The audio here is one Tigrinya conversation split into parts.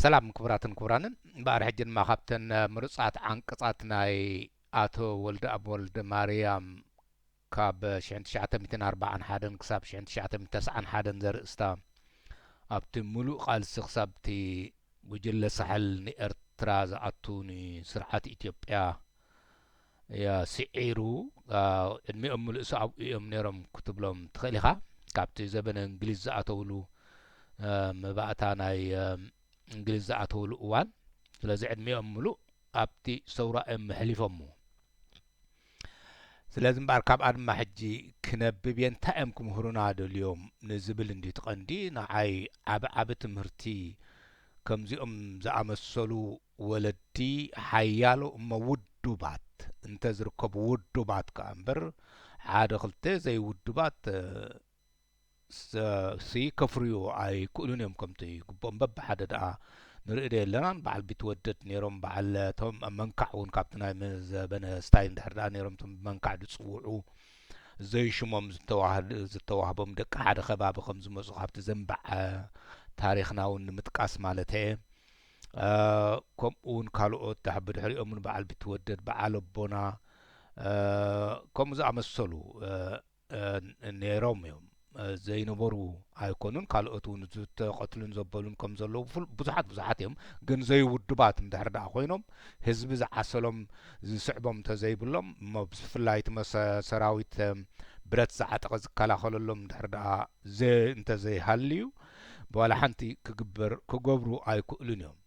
ሰላም ክቡራትን ክቡራንን ባርሕጅን ማኻብተን ምሩጻት ዓንቅጻት ናይ ኣቶ ወልደ ኣብ ወልደ ማርያም ካብ 1941 ክሳብ 1991 ዘርእስታ ኣብቲ ሙሉእ ቃልሲ ክሳብቲ ጉጅለ ሳሕል ንኤርትራ ዝኣቱ ንስርዓት ኢትዮጵያ ስዒሩ ዕድሚኦም ሙሉእ ሰብኣዊኦም ነይሮም ክትብሎም ትኽእል ኢኻ ካብቲ ዘበነ እንግሊዝ ዝኣተውሉ መባእታ ናይ እንግሊዝ ዝኣተውሉ እዋን ስለዚ ዕድሚኦም ሙሉእ ኣብቲ ሰውራኦም መሕሊፎም ስለዚ እምበር ካብኣ ድማ ሕጂ ክነብብ እንታይ እዮም ክምህሩና ደልዮም ንዝብል እንዲ ትቐንዲ ንዓይ ዓብ ትምህርቲ ከምዚኦም ዝኣመሰሉ ወለዲ ሓያሎ እሞ ውዱባት እንተ ዝርከቡ ውዱባት ከዓ እምበር ሓደ ክልተ ዘይውዱባት ከፍርዩ ኣይክእሉን እዮም ከምቲ ግቦም በብሓደ ደኣ ንርኢ ኣለናን በዓል ቢትወደድ ነይሮም በዓል እቶም መንካዕ እውን ካብቲ ናይ ዘበነ ስታይል እንድሕር ደኣ ነይሮም እቶም መንካዕ ዝፅውዑ ዘይሽሞም ዝተዋህቦም ደቂ ሓደ ከባቢ ከም ዝመፁ ካብቲ ዘንባዕ ታሪክና እውን ንምጥቃስ ማለት እየ ከምኡ እውን ካልኦት ብድሕሪኦም እውን በዓል ቢትወደድ በዓል ኣቦና ከምኡ ዝኣመሰሉ ነይሮም እዮም ዘይነበሩ ኣይኮኑን ካልኦት እውን ዝተቐትሉን ዘበሉን ከም ዘለዉ ብዙሓት እዮም ግን ዘይውድባት እንድሕር ደኣ ኮይኖም ህዝቢ ዝዓሰሎም ዝስዕቦም እንተዘይብሎም እሞ ብፍላይ እቲ ሰራዊት ብረት ዝዓጠቐ ዝከላኸለሎም እንድሕር ደኣ እንተዘይሃልዩ ብዋላ ሓንቲ ክገብሩ ኣይክእሉን እዮም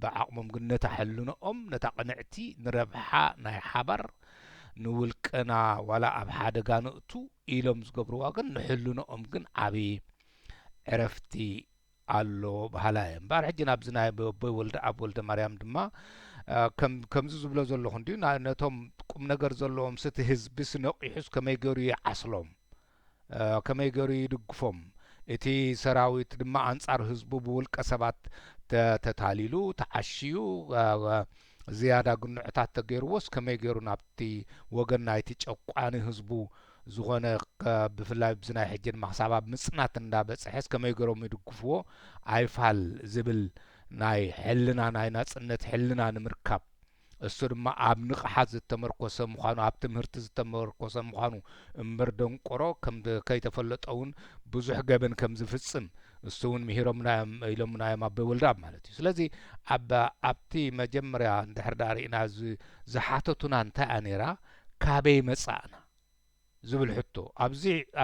ብዓቕሞም ግን ነታ ሕልንኦም ነታ ቅንዕቲ ንረብሓ ናይ ሓባር ንውልቅና ዋላ ኣብ ሓደጋ ንእቱ ኢሎም ዝገብርዋ ግን ንሕልንኦም ግን ዓብዪ ዕረፍቲ ኣሎ ባህላ እየ እምበር ሕጂ ናብዚ ናይ ኣቦይ ወልደ ኣብ ወልደ ማርያም ድማ ከምዚ ዝብሎ ዘለኹ እንድዩ ነቶም ቁም ነገር ዘለዎም ስቲ ህዝቢስ ነቂሑስ ከመይ ገይሩ ይዓስሎም ከመይ ገይሩ ይድግፎም እቲ ሰራዊት ድማ ኣንጻር ህዝቡ ብውልቀ ሰባት ተታሊሉ ተዓሽዩ ዝያዳ ግንዑታት ተገይርዎስ ከመይ ገይሩ ናብቲ ወገን ናይቲ ጨቋኒ ህዝቡ ዝኾነ ብፍላይ ብዝናይ ሕጂ ድማ ክሳብ ኣብ ምጽናት እንዳበፅሐስ ከመይ ገይሮም ይድግፍዎ ኣይፋል ዝብል ናይ ሕልና ናይ ናጽነት ሕልና ንምርካብ እሱ ድማ ኣብ ንቕሓት ዝተመርኮሰ ምዃኑ ኣብ ትምህርቲ ዝተመርኮሰ ምዃኑ እምበር ደንቆሮ ከም ከይተፈለጠ እውን ብዙሕ ገበን ከም ዝፍጽም እሱ እውን ምሂሮምና ኢሎምና እዮም ኣቦይ ወልደ ማለት እዩ ስለዚ ኣብቲ መጀመርያ እንድሕር ዳ ሪእና ዝሓተቱና እንታይ እያ ነይራ ካበይ መጻእና ዝብል ሕቶ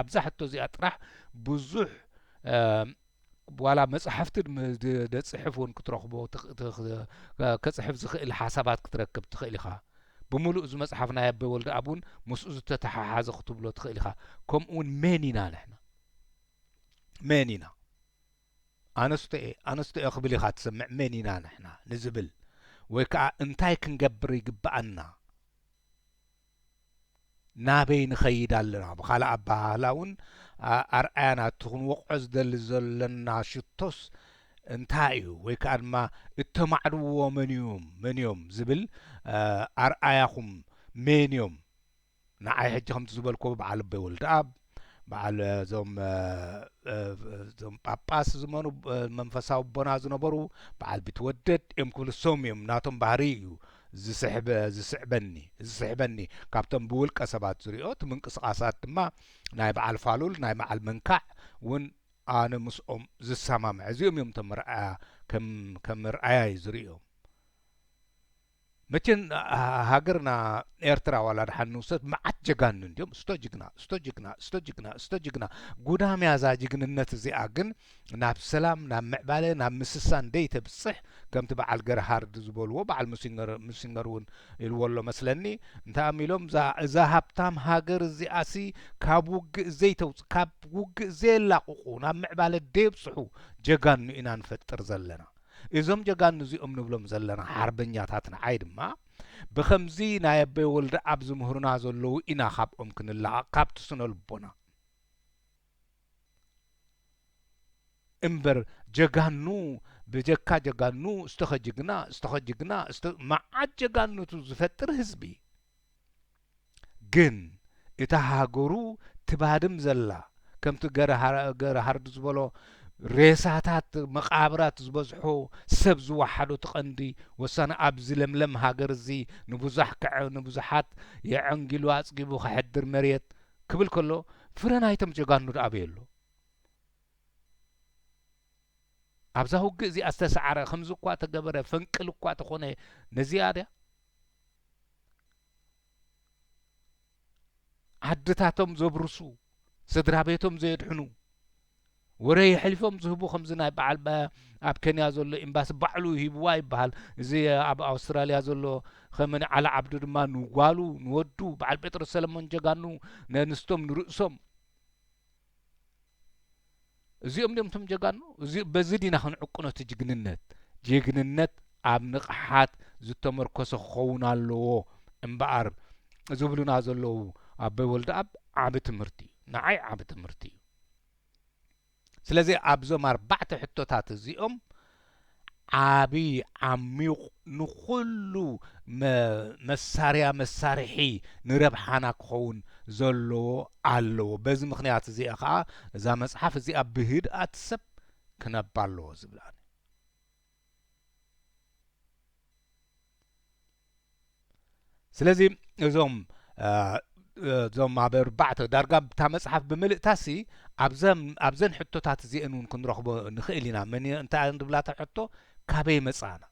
ኣብዛ ሕቶ እዚኣ ጥራሕ ብዙሕ ዋላ መጽሕፍቲ ደጽሕፍ እውን ክትረኽቦ ከጽሕፍ ዝኽእል ሓሳባት ክትረክብ ትኽእል ኢኻ ብምሉእ እዚ መጽሓፍ ናይ ኣቦይ ወልደ ኣብ እውን ምስኡ ዝተተሓሓዘ ክትብሎ ትኽእል ኢኻ ከምኡ እውን መን ኢና ንሕና መን ኢና ኣነስተዮ ክብል ኢኻ ትሰምዕ መን ኢና ንሕና ንዝብል ወይ ከዓ እንታይ ክንገብር ይግባአና ናበይ ንኸይድ ኣለና ብኻልእ ኣባህላ እውን ኣርኣያና እቲ ክንወቅዖ ዝደሊ ዘለና ሽቶስ እንታይ እዩ ወይ ከዓ ድማ እተማዕድዎ መን እዮም ዝብል ኣርኣያኹም መን እዮም ንዓይ ሕጂ ከምቲ ዝበልክዎ በዓል ኣቦይ ወልደ ኣብ በዓል እዞም ጳጳስ ዝመኑ መንፈሳዊ ቦና ዝነበሩ በዓል ቢትወደድ እዮም ክብል ሶም እዮም ናቶም ባህሪ እዩ ዝስሕበኒ ካብቶም ብውልቀ ሰባት ዝሪኦት ምንቅስቃሳት ድማ ናይ በዓል ፋሉል ናይ በዓል መንካዕ እውን ኣነ ምስኦም ዝሰማምዕ እዚኦም እዮም ቶም ርኣያ ከም ርኣያ ዝሪኦም መቸን ሃገርና ኤርትራ ዋላ ድሓን ንውሰድ መዓት ጀጋኑ እንዲዮም እስቶ ጅግና ጉዳምያ ዛ ጅግንነት እዚኣ ግን ናብ ሰላም ናብ ምዕባለ ናብ ምስሳን ደይተብፅሕ ከምቲ በዓል ገርሃርድ ዝበልዎ በዓል ሙሲነር እውን ኢልዎሎ መስለኒ እንታይ ኢሎም እዛ ሃብታም ሃገር እዚኣሲ ካብ ውግእ ዘየላቕቑ ናብ ምዕባለ ደይብፅሑ ጀጋኑ ኢና ንፈጥር ዘለና እዞም ጀጋኑ እዚኦም ንብሎም ዘለና ሓርበኛታት ንዓይ ድማ ብኸምዚ ናይ ኣቦይ ወልደ ኣብ ዝምህሩና ዘለዉ ኢና ካብኦም ክንላቐቕ ካብቲ ስነ ልቦና እምበር ጀጋኑ ብጀካ ጀጋኑ እስተኸጅግና መዓት ጀጋኑቱ ዝፈጥር ህዝቢ ግን እታ ሃገሩ ትባድም ዘላ ከምቲ ገረሃርድ ዝበሎ ሬሳታት መቃብራት ዝበዝሖ ሰብ ዝወሓዶ ትቐንዲ ወሳነ ኣብዚ ለምለም ሃገር እዚ ንብዙሓት የዐንጊሉ ኣጽጊቡ ክሕድር መሬት ክብል ከሎ ፍረ ናይቶም ጀጋኑ ድኣበየ ኣሎ ኣብዛ ውግእ እዚኣ ዝተሰዓረ ከምዚ እኳ ተገበረ ፈንቅል እኳ ተኾነ ነዚኣ ድያ ዓድታቶም ዘብርሱ ስድራ ቤቶም ዘየድሕኑ ወረይ ሕሊፎም ዝህቡ ከምዚ ናይ በዓል ኣብ ኬንያ ዘሎ ኤምባሲ ባዕሉ ሂብዋ ይበሃል እዚ ኣብ ኣውስትራልያ ዘሎ ኸመን ዓላ ዓብዱ ድማ ንጓሉ ንወዱ በዓል ጴጥሮስ ሰለሞን ጀጋኑ ነንስቶም ንርእሶም እዚኦም ቶም ጀጋኑ እዚ በዚ ዲና ክንዕቁኖ እቲ ጅግንነት ኣብ ንቕሓት ዝተመርኮሰ ክኸውን ኣለዎ እምበኣር ዝብሉና ዘለዉ ኣበይ ወልደ ኣብ ዓብ ትምህርቲ ንዓይ ዓብ ትምህርቲ እዩ ስለዚ ኣብዞም 4 ሕቶታት እዚኦም ዓብይ ዓሚቕ ንኹሉ መሳርሒ ንረብሓና ክኸውን ዘለዎ ኣለዎ በዚ ምኽንያት እዚኣ ከዓ እዛ መጽሓፍ እዚኣ ብህድኣት ሰብ ክነባ ኣለዎ ዝብላኒ ስለዚ እዞም ኣብ 4 ዳርጋ እታ መጽሓፍ ብምልእታሲ ኣብዘን ሕቶታት እዚአን እውን ክንረኽቦ ንኽእል ኢና እንታይ እንድብላታ ሕቶ ካበይ መጻና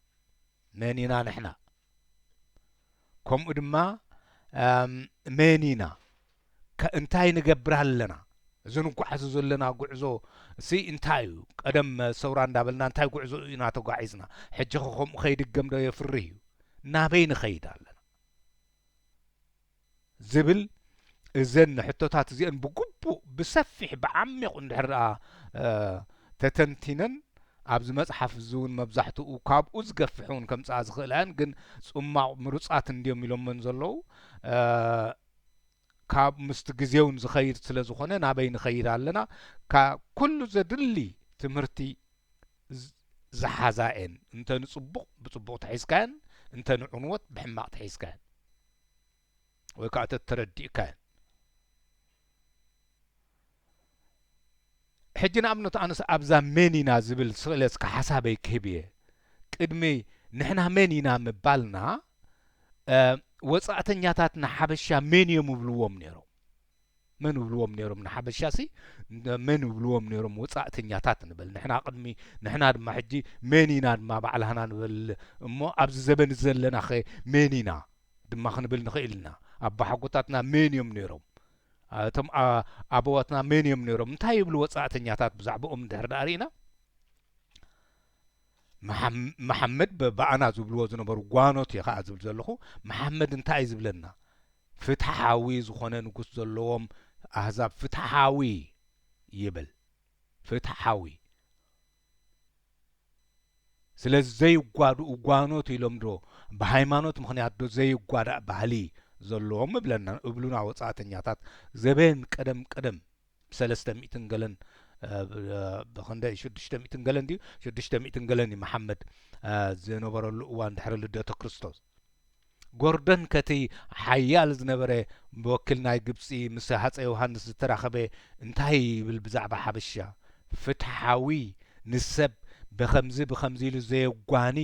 መን ኢና ንሕና ከምኡ ድማ መን ኢና እንታይ ንገብር ኣለና እዚ ንጓዓዙ ዘለና ጉዕዞ እሲ እንታይ እዩ ቀደም ሰውራ እንዳበልና እንታይ ጉዕዞ ኢና ተጓዒዝና ሕጂ ከምኡ ከይድገም ዶ የፍሪ እዩ ናበይ ንኸይድ ኣለና ዝብል እዘን ሕቶታት እዚአን ብግቡእ ብሰፊሕ ብዓሚቕ እንድሕር ተተንቲነን ኣብዚ መጽሓፍ እዚ እውን መብዛሕትኡ ካብኡ ዝገፍሑን ከምፅኣ ዝኽእላን ግን ጽማቕ ምሩጻት እንድዮም ኢሎምን ዘለዉ ካብ ምስቲ ግዜውን ዝኸይድ ስለ ዝኾነ ናበይ ንኸይድ ኣለና ኩሉ ዘድሊ ትምህርቲ ዝሓዛኤን እንተ ንጽቡቕ ብጽቡቕ ተሒዝካየን እንተ ንዕንወት ብሕማቕ ተሒዝካየን ወይ ከዓ ተረዲእካየን ሕጂ ንኣብነት ኣነስ ኣብዛ መን ኢና ዝብል ስእለስ ሓሳበይ ክህብ እየ ቅድሚ ንሕና መን ኢና ምባልና ወጻእተኛታት ንሓበሻ መን እዮም ይብልዎም ነይሮም ንሓበሻ ሲ መን ይብልዎም ነይሮም ወጻእተኛታት ንብል ንሕና ድማ ሕጂ መን ኢና ድማ ባዕልህና ንብል እሞ ኣብዚ ዘበን ዘለና ኸ መን ኢና ድማ ክንብል ንኽእል ኢና ኣባ ሓጎታትና መን እዮም ነይሮም እቶም ኣቦዋትና መን እዮም ነይሮም እንታይ ይብሉ ወጻእተኛታት ብዛዕባኦም እንድሕር ዳርኢና መሓመድ በኣና ዝብልዎ ዝነበሩ ጓኖት እየ ከዓ ዝብል ዘለኹ መሓመድ እንታይ እዩ ዝብለና ፍትሓዊ ዝኾነ ንጉስ ዘለዎም ኣህዛብ ፍትሓዊ ይብል ፍትሓዊ ስለዚ ዘይጓድኡ ጓኖት ኢሎም ዶ ብሃይማኖት ምኽንያት ዶ ዘይጓዳእ ባህሊ ዘለዎም እብሉና ወጻእተኛታት ዘበን ቀደም 300 ገለን ብኸንደይ 600 ገለን ድዩ 600 ገለን መሓመድ ዝነበረሉ እዋን ድሕሪ ልደተ ክርስቶስ ጎርደን ከቲ ሓያል ዝነበረ ብወኪል ናይ ግብፂ ምስ ሃፀይ ዮሃንስ ዝተራኸበ እንታይ ይብል ብዛዕባ ሓበሻ ፍትሓዊ ንሰብ ብኸምዚ ኢሉ ዘየጓኒ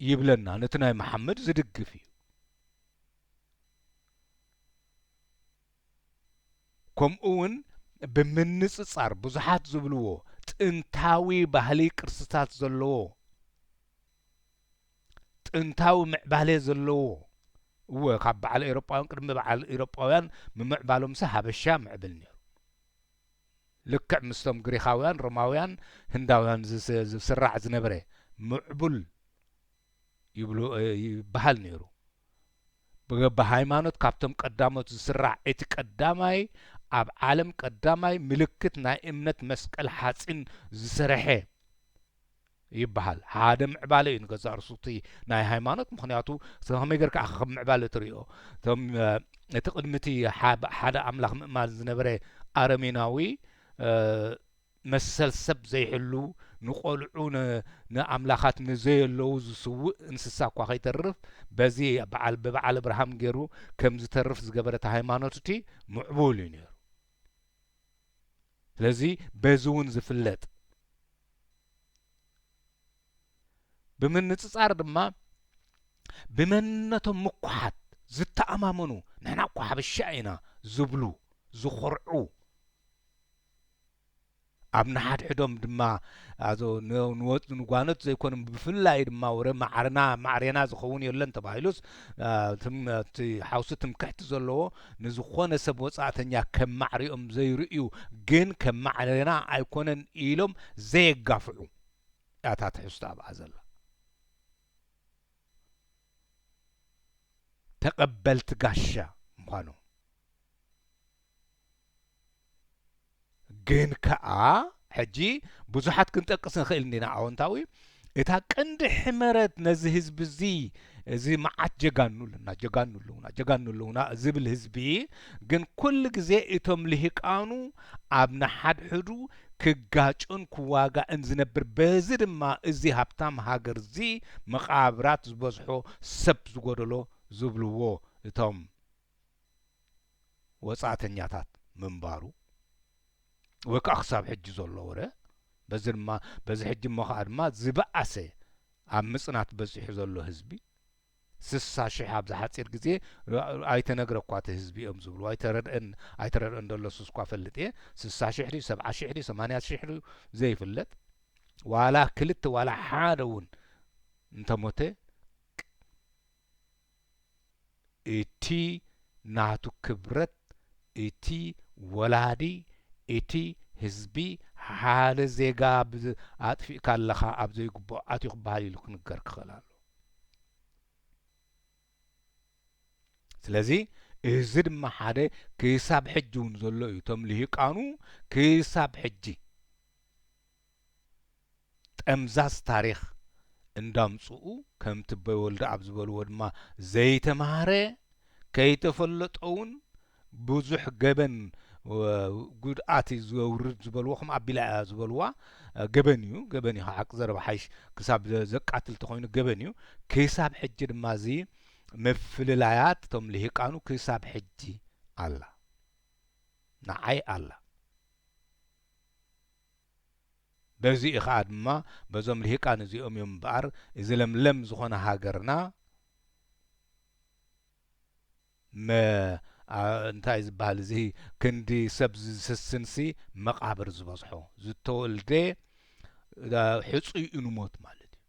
ይብለና ነቲ ናይ መሓመድ ዝድግፍ እዩ ከምኡ እውን ብምንጽጻር ብዙሓት ዝብልዎ ጥንታዊ ባህሊ ቅርስታት ዘለዎ ጥንታዊ ምዕባለ ዘለዎ ካብ በዓል ኤውሮጳውያን ቅድሚ በዓል ኤውሮጳውያን ምምዕባሎምሲ ሃበሻ ምዕብል ነይሩ ልክዕ ምስቶም ግሪኻውያን ሮማውያን ህንዳውያን ዝስራዕ ዝነበረ ምዕቡል ይበሃል ነይሩ ብሃይማኖት ካብቶም ቀዳሞት ዝስራዕ እቲ ቀዳማይ ኣብ ዓለም ቀዳማይ ምልክት ናይ እምነት መስቀል ሓፂን ዝሰርሐ ይበሃል ሓደ ምዕባለ እዩ ንገዛእ ርሱቲ ናይ ሃይማኖት ምክንያቱ ከመይ ጌርካ ከም ምዕባለ ትሪኦ እቶም እቲ ቅድሚቲ ሓደ ኣምላኽ ምእማን ዝነበረ ኣረሜናዊ መሰል ሰብ ዘይሕሉ ንቆልዑ ንኣምላኻት ንዘየለዉ ዝስውእ እንስሳ እኳ ከይተርፍ በዚ ብበዓል ብርሃም ገይሩ ከም ዝተርፍ ዝገበረት ሃይማኖት እቲ ምዕቡል እዩ ነይሩ ስለዚህ በዝውን ዝፍለጥ ብምንጽጻር ድማ ብመንነቶም ምኩሓት ዝተኣማመኑ ንሕና እኳ ሓበሻ ኢና ዝብሉ ዝኹርዑ ኣብ ንሓድሕዶም ድማ ኣዞ ንጓኖት ዘይኮኑም ብፍላይ ድማ ወረ ማዕርና ዝኸውን የለን ተባሂሉስ እቲ ሓውሲ ትምክሕቲ ዘለዎ ንዝኾነ ሰብ ወጻእተኛ ከም ማዕሪኦም ዘይርእዩ ግን ከም ማዕርና ኣይኮነን ኢሎም ዘየጋፍዑ እታ ትሕዝቶ ኣብኣ ዘላ ተቐበልቲ ጋሻ ምዃኑ ግን ከዓ ሕጂ ብዙሓት ክንጠቅስ ንኽእል ኢና ኣዎንታዊ እታ ቀንዲ ሕመረት ነዚ ህዝቢ እዚ መዓት ጀጋኑሉና ዝብል ህዝቢ ግን ኩሉ ግዜ እቶም ልሂቃኑ ኣብ ናሓድሕዱ ክጋጩን ክዋጋእን ዝነብር በዚ ድማ እዚ ሃብታም ሃገር እዚ መቃብራት ዝበዝሖ ሰብ ዝጎደሎ ዝብልዎ እቶም ወጻእተኛታት ምንባሩ ወካ ክሳብ ሕጂ ዘሎ ወረ በዚ ሕጂ መኸዓ ድማ ዝበኣሰ ኣብ ምጽናት በፂሑ ዘሎ ህዝቢ 60,000 ኣብ ዝሓፂር ግዜ ኣይተነግረ እኳ እቲ ህዝቢ እዮም ዝብሉ ኣይተረድአን ደሎ ስስኳ ፈልጥ እየ 60,000 70,000 80,000 ዘይፍለጥ ዋላ ክልተ ዋላ ሓደ እውን እንተሞተ እቲ ናቱ ክብረት እቲ ወላዲ እቲ ህዝቢ ሓደ ዜጋ ኣጥፊእካ ኣለኻ ኣብ ዘይግባእ ኣትዩ ክበሃል ኢሉ ክንገር ክኽእል ኣሎ ስለዚ እዚ ድማ ሓደ ክሳብ ሕጂ እውን ዘሎ እዩ እቶም ልሂቃኑ ክሳብ ሕጂ ጠምዛዝ ታሪክ እንዳምፅኡ ከምቲ ኣቦይ ወልዲ ኣብ ዝበልዎ ድማ ዘይተማሃረ ከይተፈለጠውን ብዙሕ ገበን ጉድኣት ዝውርድ ዝበልዎ ከም ኣቢላ ዝበልዋ ገበን እዩ ሓቂ ዘረባ ሓይሽ ክሳብ ዘቃትል ተኾይኑ ገበን እዩ ክሳብ ሕጂ ድማ እዚ ምፍልላያት እቶም ልሂቃኑ ክሳብ ሕጂ ኣላ ንዓይ ኣላ በዚኡ ከዓ ድማ በዞም ልሂቃን እዚኦም እዮም እምበኣር እዚ ለምለም ዝኾነ ሃገርና እንታይ ዝበሃል እዚ ክንዲ ሰብ ዝስስንሲ መቃብር ዝበዝሖ ዝተወልደ ሕፁይ ንሞት ማለት እዩ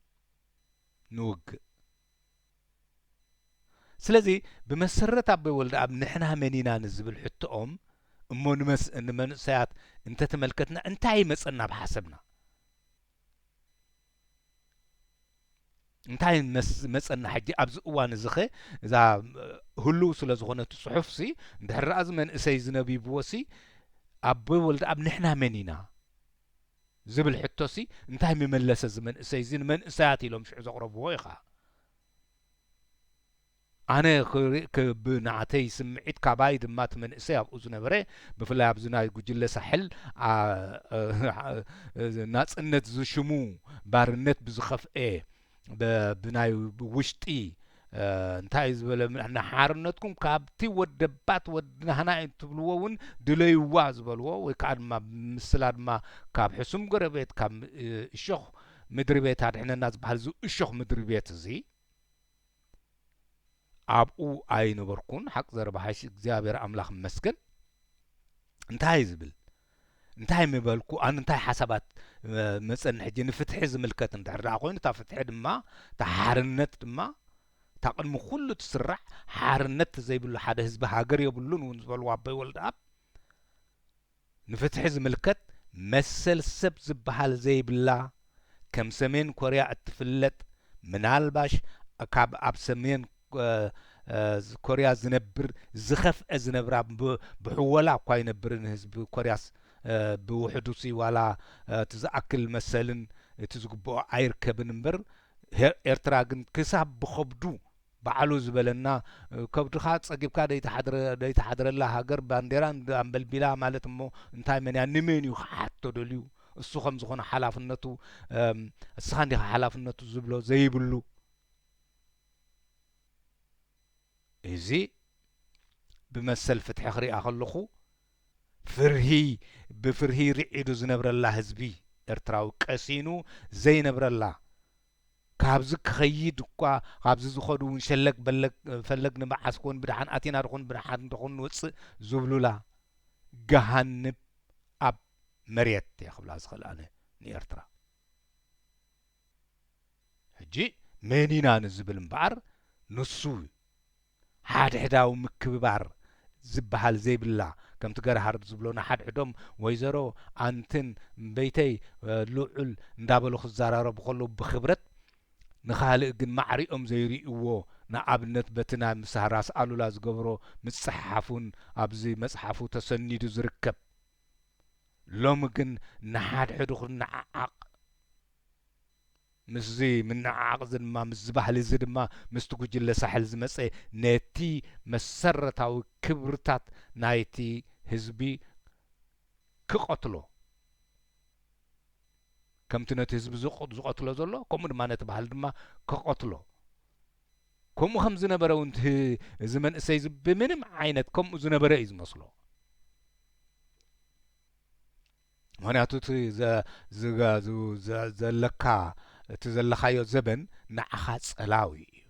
ንውግእ ስለዚ ብመሰረት ኣቦይ ወልዲ ኣብ ንሕና መኒና ንዝብል ሕቶኦም እሞ ንመንእሰያት እንተተመልከትና እንታይ መፀና ብሓሰብና እንታይ መፀና ሕጂ ኣብዚ እዋን እዚ ኸ እዛ ህልው ስለ ዝኾነት ፅሑፍ ሲ እንድሕር እዚ መንእሰይ ዝነቢብዎ ሲ ኣቦይ ወልዲ ኣብ ንሕና መኒና ዝብል ሕቶ ሲ እንታይ ምመለሰ እዚ መንእሰይ እዚ ንመንእሰያት ኢሎም ሽዑ ዘቕረብዎ ኢኻ ኣነ ብናዕተይ ስምዒት ካባይ ድማ እቲ መንእሰይ ኣብኡ ዝነበረ ብፍላይ ኣብዚ ናይ ጉጅለ ሳሕል ናፅነት ዝሽሙ ባርነት ብዝኸፍአ ብናይ ውሽጢ እንታይ ዝበለ ሓርነትኩም ካብቲ ወደባት ወድናህና ትብልዎ እውን ድለይዋ ዝበልዎ ወይ ከዓ ድማ ምስላ ድማ ካብ ሕሱም ጎረቤት ካብ እሾኽ ምድሪ ቤት ኣድሕነና ዝበሃል እዚ እሾኽ ምድሪ ቤት እዚ ኣብኡ ኣይነበርኩን ሓቂ ዘረባሓይሽ እግዚኣብሔር ኣምላኽ መስገን እንታይ ዝብል እንታይ ምበልኩ ኣነ እንታይ ሓሳባት መፀን ሕጂ ንፍትሒ ዝምልከት እንድሕር ደኣ ኮይኑ እታ ፍትሒ ድማ እታ ሓርነት ድማ እታ ቅድሚ ኩሉ ትስራሕ ሓርነት ዘይብሉ ሓደ ህዝቢ ሃገር የብሉን እውን ዝበልዎ ኣቦይ ወልዲ ኣብ ንፍትሒ ዝምልከት መሰል ሰብ ዝበሃል ዘይብላ ከም ሰሜን ኮርያ እትፍለጥ ምናልባሽ ካብ ኣብ ሰሜን ኮርያ ዝነብር ዝኸፍአ ዝነብራ ብሕወላ እኳ ይነብርን ህዝቢ ኮርያስ ብውሕዱሲ ዋላ እቲ ዝኣክል መሰልን እቲ ዝግብኦ ኣይርከብን እምበር ኤርትራ ግን ክሳብ ብኸብዱ ባዕሉ ዝበለና ከብድኻ ፀጊብካ ደይተሓድረላ ሃገር ባንዴራ ኣንበልቢላ ማለት እሞ እንታይ መንያ ንመን እዩ ክሓቶ ደልዩ እሱ ከም ዝኾነ ሓላፍነቱ እስኻ እንዲኻ ሓላፍነቱ ዝብሎ ዘይብሉ እዚ ብመሰል ፍትሒ ክሪኣ ከለኹ ፍርሂ ብፍርሂ ርዒዱ ዝነብረላ ህዝቢ ኤርትራዊ ቀሲኑ ዘይነብረላ ካብዚ ክኸይድ እኳ ካብዚ ዝኸዱ እውን ሸለግ በለግ ፈለግ ንበዓስ ኮን ብድሓን ኣቲና ድኹን ብድሓን ድኹን ንወፅእ ዝብሉላ ገሃንብ ኣብ መሬት የኽብላ ዝኽእል ኣነ ንኤርትራ ሕጂ መኒና ንዝብል እምበኣር ንሱ ሓድሕዳዊ ምክብባር ዝበሃል ዘይብላ ከምቲ ገርሃርድ ዝብሎና ሓድሕዶም ወይዘሮ ኣንትን በይተይ ልዑል እንዳበሉ ክዘራረቡ ከለዉ ብክብረት ንኻልእ ግን ማዕሪኦም ዘይርእይዎ ንኣብነት በቲ ናይ ምሳህራስ ኣሉላ ዝገብሮ ምፅሓፉን ኣብዚ መፅሓፉ ተሰኒዱ ዝርከብ ሎሚ ግን ንሓድሕዱ ክንዓዓቕ ምስዚ ምንዓዓቕ እዚ ድማ ምስ ዝበሃል እዚ ድማ ምስቲ ጉጅለ ሳሕል ዝመፀ ነቲ መሰረታዊ ክብርታት ናይቲ ህዝቢ ክቐትሎ ከምቲ ነቲ ህዝቢ ዝቐትሎ ዘሎ ከምኡ ድማ ነቲ ባህል ድማ ክቐትሎ ከምኡ ከም ዝነበረ እውን እዚ መንእሰይ ብምንም ዓይነት ከምኡ ዝነበረ እዩ ዝመስሎ ምክንያቱ እቲ ዘለካ እቲ ዘለኻዮ ዘበን ንዓኻ ጸላዊ እዩ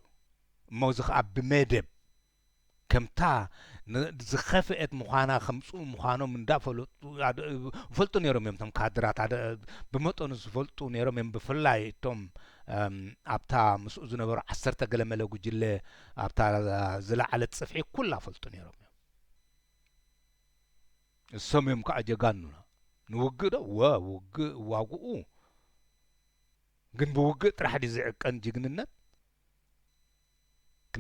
እሞ እዚ ከዓ ብመደብ ከምታ ዝኸፍአት ምዃና ከምፅኡ ምዃኖም እንዳፈልጡ ነይሮም እዮም እቶም ካድራት ብመጠኑ ዝፈልጡ ነይሮም እዮም ብፍላይ እቶም ኣብታ ምስኡ ዝነበሩ 10 ገለመለ ጉጅለ ኣብታ ዝለዓለት ፅፍሒ ኩላ ፈልጡ ነይሮም እዮም እሶም እዮም ከዓ ጀጋኑና ንውግእ ዶ ውግእ ዋግኡ ግን ብውግእ ጥራሕ ዲ ዝዕቀን ጅግንነት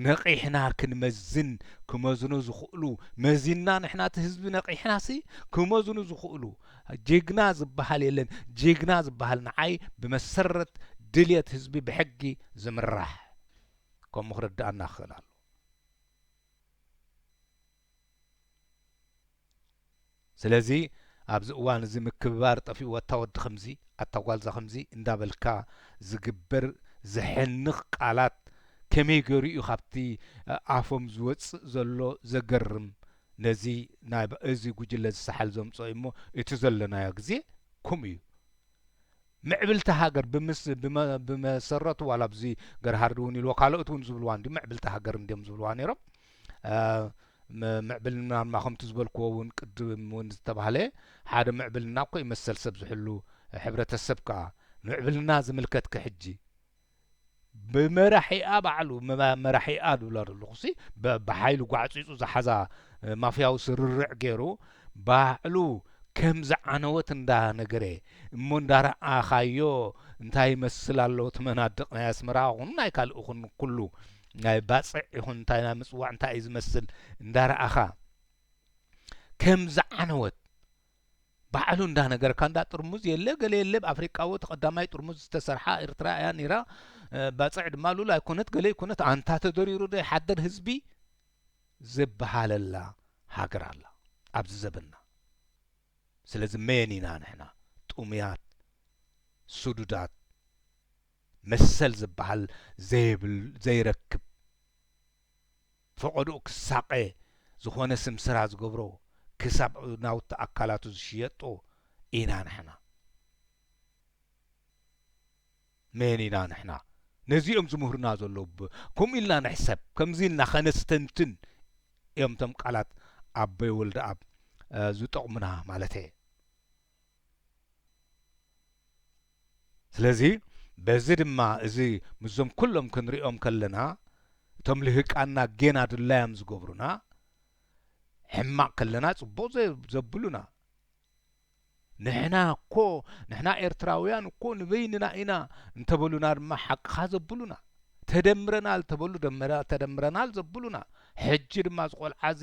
ነቂሕና ክንመዝን ክመዝኑ ዝኽእሉ መዚና ንሕና እቲ ህዝቢ ነቂሕናሲ ክመዝኑ ዝኽእሉ ጅግና ዝበሃል የለን ጅግና ዝበሃል ንዓይ ብመሰረት ድልየት ህዝቢ ብሕጊ ዝምራሕ ከምኡ ክርዳእና ክኽእል ኣሎ ስለዚ ኣብዚ እዋን እዚ ምክብባር ጠፊኡ ወታወዲ ከምዚ ኣታጓልዛ ከምዚ እንዳበልካ ዝግበር ዝሕንኽ ቃላት ከመይ ገይሩ እዩ ካብቲ ኣፎም ዝወፅእ ዘሎ ዘገርም ነዚ ናይ እዚ ጉጅለ ዝሰሓል ዘምፅኦ እሞ እቲ ዘለናዮ ግዜ ከምኡ እዩ ምዕብልቲ ሃገር ብመሰረቱ ዋላ ኣብዚ ገርሃርድ እውን ኢልዎ ካልኦት እውን ዝብልዋ እንዲ ምዕብልቲ ሃገር እንዲኦም ዝብልዋ ነይሮም ምዕብልና ድማ ከምቲ ዝበልክዎ እውን ቅድም እውን ዝተባሃለ ሓደ ምዕብልና እኮ ይመሰል ሰብ ዝሕሉ ሕብረተሰብ ከዓ ምዕብልና ዝምልከት ክሕጂ ብመራሒኣ ባዕሉ መራሒኣ ድብላ ኣለኹሲ ብሓይሉ ጓዕፂፁ ዝሓዛ ማፍያዊ ስርርዕ ገይሩ ባዕሉ ከም ዝዓነወት እንዳነገረ እሞ እንዳረኣኻዮ እንታይ ይመስል ኣሎ እቲ መናድቕ ናይ ኣስመራኹን ናይ ካልእ ኹን ኩሉ ናይ ባፅዕ ይኹን እንታይ ናይ ምፅዋዕ እንታይ እዩ ዝመስል እንዳረኣኻ ከም ዝዓነወት ባዕሉ እንዳነገርካ እንዳ ጥርሙዝ የለ ገለ የለ ብኣፍሪቃዊ ተቐዳማይ ጥርሙዝ ዝተሰርሓ ኤርትራ እያ ነይራ ባፅዕ ድማ ሉላ ኣይኮነት ገለ ይኮነት ኣንታ ተደሪሩ ዶ ይሓደር ህዝቢ ዝበሃለላ ሃገር ኣላ ኣብዚ ዘበና ስለዚ መን ኢና ንሕና ጡምያት ሱዱዳት መሰል ዝበሃል ዘይረክብ ፈቐዱኡ ክሳቀ ዝኾነ ስምስራ ዝገብሮ ክሳብ ናውቲ ኣካላቱ ዝሽየጦ ኢና ንሕና መን ኢና ንሕና ነዚኦም ዝምህሩና ዘለዉ ከምኡ ኢልና ንሕሰብ ከምዚ ኢልና ኸነስተንትን እዮም እቶም ቃላት ኣቦይ ወልደ ኣብ ዝጠቕሙና ማለት እየ ስለዚ በዚ ድማ እዚ ምዞም ኩሎም ክንሪኦም ከለና እቶም ልህቃና ጌና ድላዮም ዝገብሩና ሕማቕ ከለና ጽቡቕ ዘብሉና ንሕና እኮ ንሕና ኤርትራውያን እኮ ንበይንና ኢና እንተበሉና ድማ ሓቅኻ ዘብሉና ተደምረናል ተበሉ ተደምረናል ዘብሉና ሕጂ ድማ ዝቆልዓዚ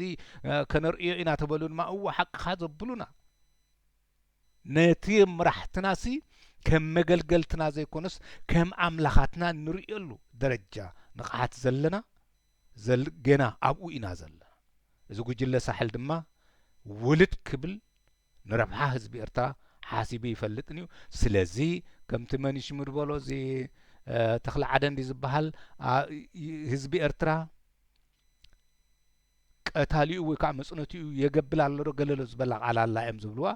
ከነርእዮ ኢና ተበሉ ድማ እዎ ሓቅኻ ዘብሉና ነቲ ምራሕትናሲ ከም መገልገልትና ዘይኮነስ ከም ኣምላኻትና ንርእየሉ ደረጃ ንቕሓት ዘለና ገና ኣብኡ ኢና ዘለና እዚ ጉጅለ ሳሕል ድማ ውልድ ክብል ንረብሓ ህዝቢ ኤርትራ ሓሲቡ ይፈልጥን እዩ ስለዚ ከምቲ መኒሽ ምድበሎ እዚ ተኽሊ ዓደንዲ ዝበሃል ህዝቢ ኤርትራ ቀታሊኡ ወይ ከዓ መጽነቲኡ የገብል ኣሎ ዶ ገለሎ ዝበላ ቃል ኣላ እዮም ዝብልዋ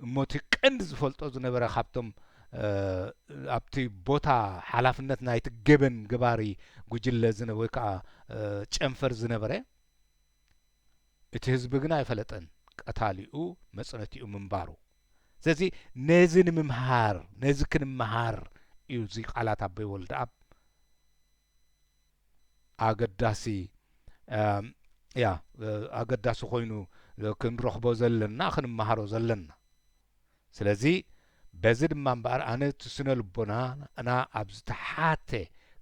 እሞቲ ቀንዲ ዝፈልጦ ዝነበረ ካብቶም ኣብቲ ቦታ ሓላፍነት ናይቲ ገበን ገባሪ ጉጅለ ወይ ከዓ ጨንፈር ዝነበረ እቲ ህዝቢ ግን ኣይፈለጠን ቀታሊኡ መጽነቲኡ ምንባሩ ስለዚ ነዚ ንምምሃር ነዚ ክንምሃር እዩ እዚ ቃላት ኣቦይ ወልደ ኣብ ኣገዳሲ ያ ኣገዳሲ ኮይኑ ክንረኽቦ ዘለና ክንመሃሮ ዘለና ስለዚ በዚ ድማ እምበኣር ኣነ ትስነ ልቦና እና ኣብ ዝተሓተ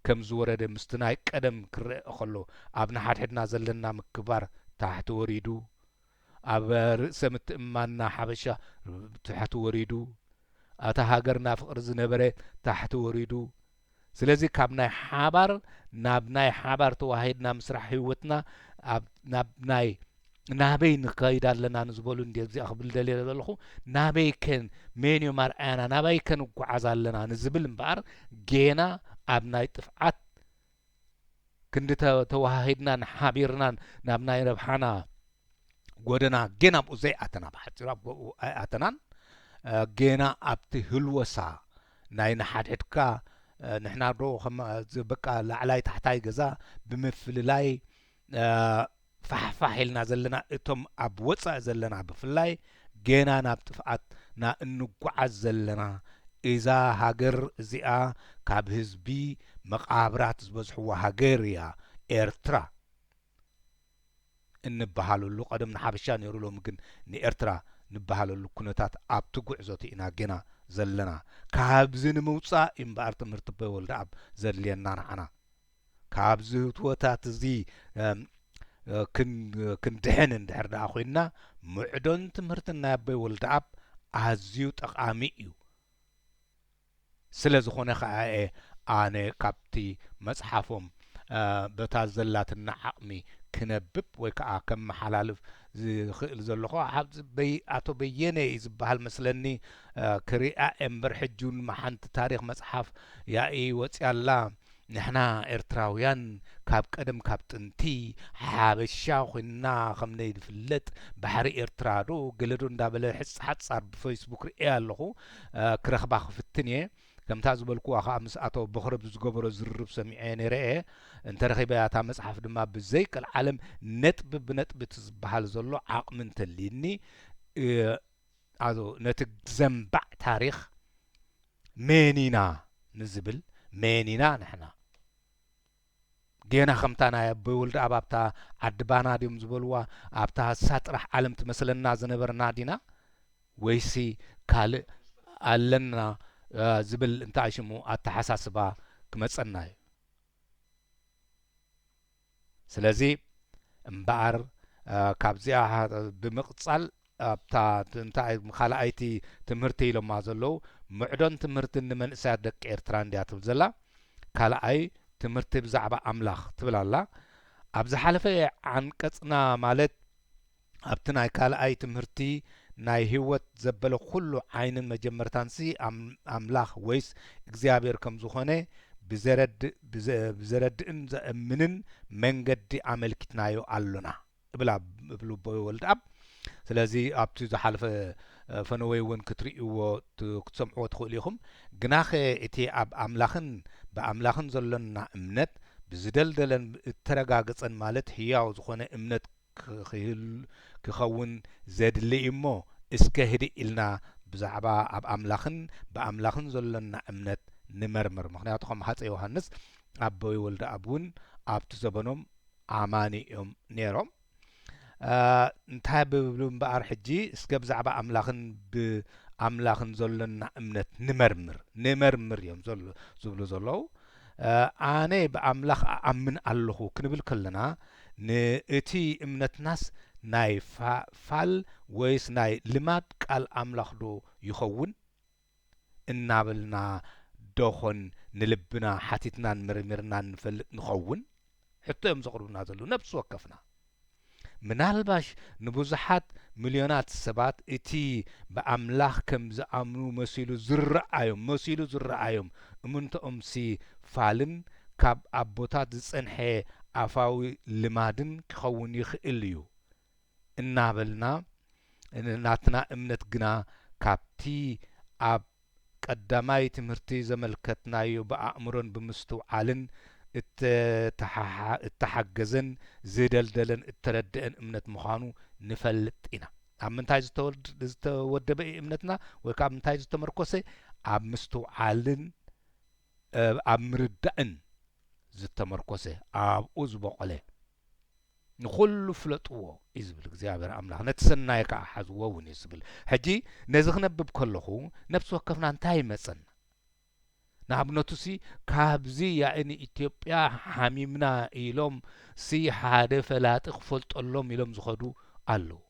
ከም ዝወረደ ምስቲ ናይ ቀደም ክርአ ከሎ ኣብ ንሓድሕድና ዘለና ምክባር ታሕቲ ወሪዱ ኣብ ርእሰ ምትእምማንና ሓበሻ ታሕቲ ወሪዱ ኣታ ሃገርና ፍቕሪ ዝነበረ ታሕቲ ወሪዱ ስለዚ ካብ ናይ ሓባር ናብ ናይ ሓባር ተዋሂድና ምስራሕ ህይወትና ናብ ናይ ናበይ ንኸይድ ኣለና ንዝበሉ እንደዚኣ ክብል ደልየ ዘለኹ ናበይ ከን ሜንዮ ማርኣያና ናበይ ከንጓዓዝ ኣለና ንዝብል እምበኣር ጌና ኣብ ናይ ጥፍዓት ክንዲ ተዋሂድናን ሓቢርናን ናብ ናይ ረብሓና ጎደና ጌና ኣብኡ ዘይኣተና ብሓፂሩ ኣብኡ ኣይኣተናን ጌና ኣብቲ ህልወሳ ናይ ንሓድሕድካ ንሕና ዶ በቃ ላዕላይ ታሕታይ ገዛ ብምፍልላይ ፋሕፋሕ ኢልና ዘለና እቶም ኣብ ወፃእ ዘለና ብፍላይ ጌና ናብ ጥፍዓትና እንጓዓዝ ዘለና እዛ ሃገር እዚኣ ካብ ህዝቢ መቃብራት ዝበዝሕዋ ሃገር እያ ኤርትራ እንበሃለሉ ቀደም ንሓበሻ ነይሩ ሎሚ ግን ንኤርትራ ንበሃለሉ ኩነታት ኣብቲ ጉዕዞቲ ኢና ጌና ዘለና ካብዚ ንምውፃእ እምበኣር ትምህርቲ ኣቦይ ወልደ ኣብ ዘድልየና ንዓና ካብዚ ህትወታት እዚ ክንድሕን እንድሕር ደኣ ኮይንና ሙዕዶን ትምህርቲ ናይ ኣቦይ ወልደ ኣብ ኣዝዩ ጠቃሚ እዩ ስለ ዝኾነ ከዓ ኣነ ካብቲ መጽሓፎም በታ ዘላትና ዓቕሚ ክነብብ ወይ ከዓ ከም መሓላልፍ ዝኽእል ዘለኹ ኣቶ በየነ ዝበሃል መስለኒ ክሪኣ እምበር ሕጁን ማሓንቲ ታሪክ መጽሓፍ ያኢ ወፅያላ ንሕና ኤርትራውያን ካብ ቀደም ካብ ጥንቲ ሓበሻ ኮይንና ከም ነይድፍለጥ ባሕሪ ኤርትራ ዶ ገለዶ እንዳበለ ሕጻር ብፌስቡክ ሪአ ኣለኹ ክረኽባ ክፍትን እየ ከምታ ዝበልኩዋ ከዓ ምስ ኣቶ በኽረብ ዝገበሮ ዝርርብ ሰሚዐ ነይረ እንተረኺበ እታ መጽሓፍ ድማ ብዘይከል ዓለም ነጥቢ ብነጥቢ ዝበሃል ዘሎ ዓቕሚ እንተልይኒ ነቲ ዘንባዕ ታሪክ ሜኒና ንዝብል ሜኒና ንሕና ጌና ከምታ ናይ ኣቦይ ወልደ ኣብ ኣብታ ዓድባና ድዮም ዝበልዋ ኣብታ ሳጥራሕ ዓለም ትመስለና ዝነበርና ዲና ወይሲ ካልእ ኣለና ዝብል እንታይ ሽሙ ኣተሓሳስባ ክመጸና እዩ ስለዚ እምበኣር ካብዚኣ ብምቕጻል ኣብታ እንታይ ካልኣይቲ ትምህርቲ ኢሎማ ዘለዉ ሙዕዶን ትምህርቲ ንመንእሰያት ደቂ ኤርትራ እንድያ ትብል ዘላ ካልኣይ ትምህርቲ ብዛዕባ ኣምላኽ ትብል ኣላ ኣብ ዝሓለፈ ዓንቀጽና ማለት ኣብቲ ናይ ካልኣይ ትምህርቲ ናይ ህይወት ዘበለ ኩሉ ዓይንን መጀመርታንሲ ኣምላኽ ወይስ እግዚኣብሔር ከም ዝኾነ ብዘረድእን ዘእምንን መንገዲ ኣመልኪትናዮ ኣሎና እብሉ ኣቦይ ወልደ ኣብ ስለዚ ኣብቲ ዝሓለፈ ፈነወይ እውን ክትርእይዎ ክትሰምዕዎ ትኽእሉ ኢኹም ግናኸ እቲ ኣብ ኣምላኽን ብኣምላኽን ዘለና እምነት ብዝደልደለን እተረጋገጸን ማለት ህያው ዝኾነ እምነት ክኸውን ዘድሊ እሞ እስከ ህድእ ኢልና ብዛዕባ ኣብ ኣምላኽን ብኣምላኽን ዘለና እምነት ንመርምር ምክንያቱ ከም ሃፀይ ዮሃንስ ኣቦይ ወልደ ኣብ እውን ኣብቲ ዘበኖም ኣማኒ እዮም ነይሮም እንታይ ብብሉ እምበኣር ሕጂ እስከ ብዛዕባ ኣምላኽን ብኣምላኽን ዘለና እምነት ንመርምር እዮም ዝብሉ ዘለዉ ኣነ ብኣምላኽ ኣምን ኣለኹ ክንብል ከለና ንእቲ እምነትናስ ናይ ፋል ወይስ ናይ ልማድ ቃል ኣምላኽ ዶ ይኸውን እናበልና ዶኾን ንልብና ሓቲትናን ምርምርናን ንፈልጥ ንኸውን ሕቶ እዮም ዘቕርቡና ዘለዉ ነብሲ ወከፍና ምናልባሽ ንብዙሓት ሚልዮናት ሰባት እቲ ብኣምላኽ ከም ዝኣምኑ መሲሉ ዝረአዮም እምንተኦምሲ ፋልን ካብ ኣቦታት ዝጸንሐ ኣፋዊ ልማድን ክኸውን ይኽእል እዩ እናበልና ናትና እምነት ግና ካብቲ ኣብ ቀዳማይ ትምህርቲ ዘመልከትናዮ ብኣእምሮን ብምስትውዓልን እተሓገዘን ዝደልደለን እተረድአን እምነት ምዃኑ ንፈልጥ ኢና ኣብ ምንታይ ዝተወደበ እምነትና ወይ ካብ ምንታይ ዝተመርኮሰ ኣብ ምስትውዓልን ኣብ ምርዳእን ዝተመርኮሰ ኣብኡ ዝበቆለ ንኹሉ ፍለጥዎ እዩ ዝብል እግዚኣብሔር ኣምላኽ ነቲ ሰናይ ከዓ ሓዝዎ እውን እዩ ዝብል ሕጂ ነዚ ክነብብ ከለኹ ነብሲ ወከፍና እንታይ ይመፀና ንኣብነቱ ሲ ካብዚ ያእኒ ኢትዮጵያ ሓሚምና ኢሎም ሲ ሓደ ፈላጢ ክፈልጠሎም ኢሎም ዝኸዱ ኣለዉ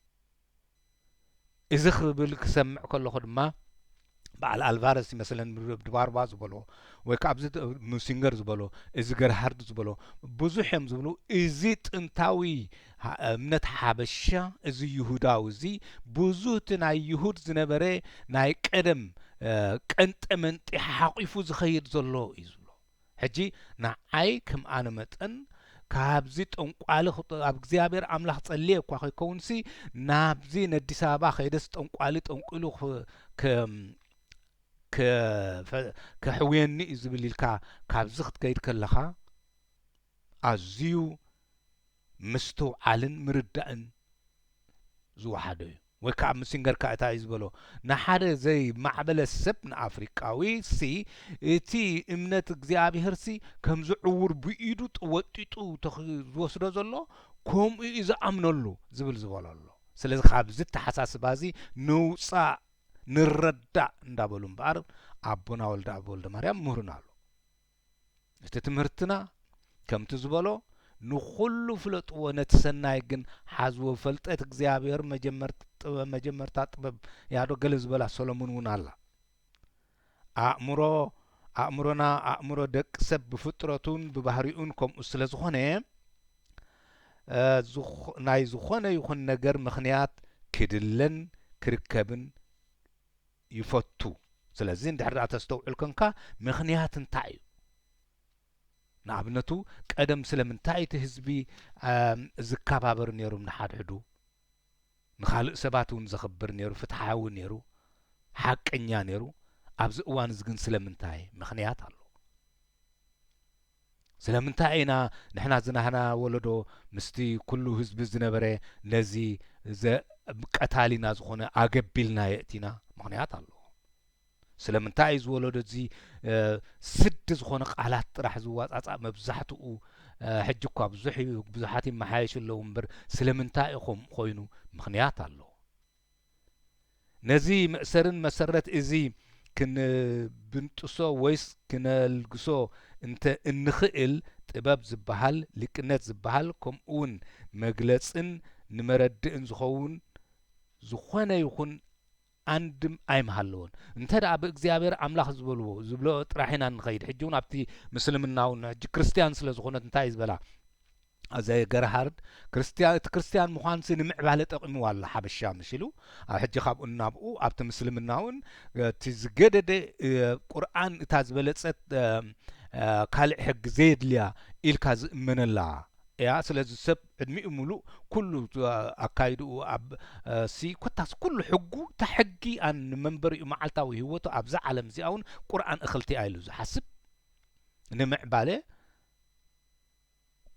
እዚ ክብል ክሰምዕ ከለኹ ድማ በዓል ኣልቫረስ ይመስለን ድባርባ ዝበሎ ወይ ካብዚ ሙሲንገር ዝበሎ እዚ ገርሃርድ ዝበሎ ብዙሕ እዮም ዝብሉ እዚ ጥንታዊ እምነት ሓበሻ እዚ ይሁዳዊ እዚ ብዙሕ እቲ ናይ ይሁድ ዝነበረ ናይ ቀደም ቀንጠመንጢ ሓቂፉ ዝኸይድ ዘሎ እዩ ዝብሎ ሕጂ ንዓይ ከም ኣነ መጠን ካብዚ ጠንቋሊ ኣብ እግዚኣብሔር ኣምላኽ ጸልየ እኳ ከይከውንሲ ናብዚ ነዲስ ኣበባ ከይደስ ጠንቋሊ ጠንቂሉ ከሕውየኒ እዩ ዝብል ኢልካ ካብዚ ክትከይድ ከለኻ ኣዝዩ ምስትውዓልን ምርዳእን ዝወሓደ እዩ ወይ ከዓ ሙሲንገር ከዓ እንታይ እዩ ዝበሎ ንሓደ ዘይማዕበለ ሰብ ንኣፍሪቃዊ ሲ እቲ እምነት እግዚኣብሔር ሲ ከም ዝዕውር ብኢዱ ወጢጡ ዝወስዶ ዘሎ ከምኡ እዩ ዝኣምነሉ ዝብል ዝበሎ ኣሎ ስለዚ ካብዚ ተሓሳስባ እዚ ንውፃእ ንረዳእ እንዳበሉ እምበኣር ኣቦና ወልደ ኣብ ወልደ ማርያም ምህሩና ኣሎ እቲ ትምህርትና ከምቲ ዝበሎ ንኹሉ ፍለጥዎ ነቲ ሰናይ ግን ሓዝዎ ፈልጠት እግዚኣብሔር መጀመርታ ጥበብ ያዶ ገለ ዝበላ ሰሎሞን እውን ኣላ ኣእምሮና ኣእምሮ ደቂ ሰብ ብፍጥረቱን ብባህሪኡን ከምኡ ስለ ዝኾነ ናይ ዝኾነ ይኹን ነገር ምኽንያት ክድለን ክርከብን ይፈቱ ስለዚ እንድሕር ተስተውዕል ኮንካ ምኽንያት እንታይ እዩ ንኣብነቱ ቀደም ስለምንታይ እቲ ህዝቢ ዝከባበር ነይሩ ንሓድሕዱ ንኻልእ ሰባት እውን ዘኽብር ነይሩ ፍትሓዊ ነይሩ ሓቀኛ ነይሩ ኣብዚ እዋን እዚ ግን ስለምንታይ ምኽንያት ኣሎ ስለምንታይ ኢና ንሕና ዝናህና ወለዶ ምስቲ ኩሉ ህዝቢ ዝነበረ ነዚ ቀታሊና ዝኾነ ኣገቢልና የእቲና ምኽንያት ኣሎ ስለምንታይ እዩ ዝወለዶ እዚ ስድ ዝኾነ ቃላት ጥራሕ ዝዋፃፃእ መብዛሕትኡ ሕጂ እኳ ብዙሓት ይመሓየሽ ኣለዉ እምበር ስለምንታይ ኢኹም ኮይኑ ምኽንያት ኣሎ ነዚ መእሰርን መሰረት እዚ ክንብንጥሶ ወይስ ክነልግሶ እንኽእል ጥበብ ዝበሃል ሊቅነት ዝበሃል ከምኡውን መግለፅን ንመረድእን ዝኸውን ዝኾነ ይኹን አንድም ኣይመሃለዎን እንተ ደኣ ብእግዚኣብሔር ኣምላኽ ዝብሎ ጥራሕ ኢና ንኸይድ ሕጂ እውን ኣብቲ ምስልምና እውን ሕጂ ክርስቲያን ስለ ዝኾነት እንታይ ዝበላ ኣዘ ገርሃርድ ክርስቲያን ምዃንሲ ንምዕባለ ጠቂሙ ኣላ ሓበሻ መሲሉ ኣብ ሕጂ ካብኡ ናብኡ ኣብቲ ምስልምና እውን እቲ ዝገደደ ቁርኣን እታ ዝበለፀት ካልእ ሕጊ ዘየድልያ ኢልካ ዝእመነላ እያ ስለዚ ሰብ ዕድሚኡ ሙሉእ ኩሉ ኣካይድኡ ኣብ ሲ ኮታስ ኩሉ ሕጉ ተሕጊ ኣን መንበሪኡ መዓልታዊ ህይወቱ ኣብዛ ዓለም እዚኣ እውን ቁርኣን እኽልቲ ኢሉ ዝሓስብ ንምዕባለ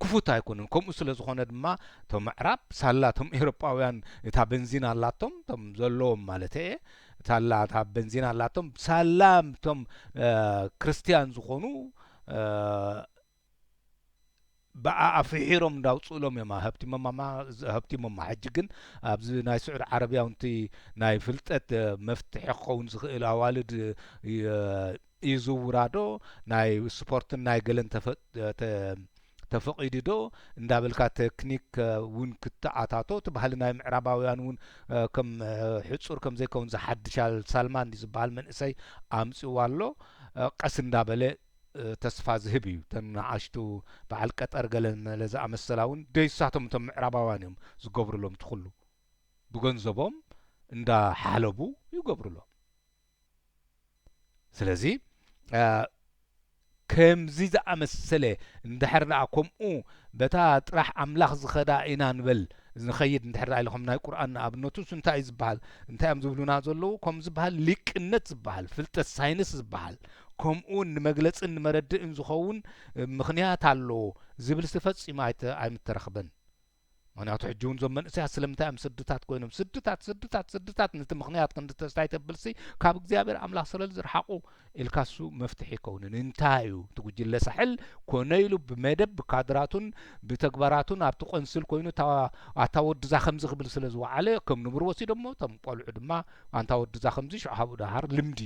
ክፉት ኣይኮኑን ከምኡ ስለ ዝኾነ ድማ እቶም ምዕራብ ሳላ እቶም ኤውሮጳውያን እታ ቤንዚን ኣላቶም እቶም ዘለዎም ማለት እየ ሳላ እታ ቤንዚን ኣላቶም ሳላ እቶም ክርስቲያን ዝኾኑ ብኣፍሒሮም እንዳውፅእሎም እዮም ሃብቲሞማ ሕጂ ግን ኣብዚ ናይ ስዑድ ዓረብያ ውንቲ ናይ ፍልጠት መፍትሒ ክኸውን ዝኽእል ኣዋልድ ይዝውራዶ ናይ ስፖርትን ናይ ገለን ተፈቂዱ ዶ እንዳበልካ ቴክኒክ እውን ክትኣታቶ እቲ ባህሊ ናይ ምዕራባውያን እውን ከም ሕፁር ከም ዘይከውን ዝሓድሻል ሳልማን ዝበሃል መንእሰይ ኣምፅዋ ኣሎ ቀስ እንዳበለ ተስፋ ዝህብ እዩ ተናዓሽቱ በዓል ቀጠር ገለ ዝኣመሰላ እውን ደይሳቶም እቶም ምዕራባውያን እዮም ዝገብርሎም ትኩሉ ብገንዘቦም እንዳሓለቡ ይገብርሎም ስለዚ ከምዚ ዝኣመሰለ እንድሕር ደኣ ከምኡ በታ ጥራሕ ኣምላኽ ዝኸዳ ኢና ንበል ንኸይድ እንድሕር ደኣ ኢልኹም ናይ ቁርኣን ንኣብነቱ እንታይ እዩ ዝበሃል እንታይ እዮም ዝብሉና ዘለዉ ከምኡ ዝበሃል ሊቅነት ዝበሃል ፍልጠት ሳይንስ ዝበሃል ከምኡውን ንመግለፅን ንመረድእን ዝኸውን ምኽንያት ኣለዎ ዝብል ፈፂሙ ኣይምተረኽበን ምክንያቱ ሕጂ እውን ዞም መንእሰያት ስለምንታይ እዮም ስድታት ኮይኖም ስድታት ነቲ ምኽንያት ክንድተስታይ ተብልሲ ካብ እግዚኣብሔር ኣምላኽ ስለል ዝረሓቑ ኢልካሱ መፍትሒ ይከውንን እንታይ እዩ እቲ ጉጅለ ሳሕል ኮነ ኢሉ ብመደብ ብካድራቱን ብተግባራቱን ኣብቲ ቆንስል ኮይኑ ኣታ ወድዛ ከምዚ ክብል ስለ ዝወዓለ ከም ንብር ወሲዶ እሞ እቶም ቆልዑ ድማ ኣንታ ወድዛ ከምዚ ሸውሃቡ ዳሃር ልምዲ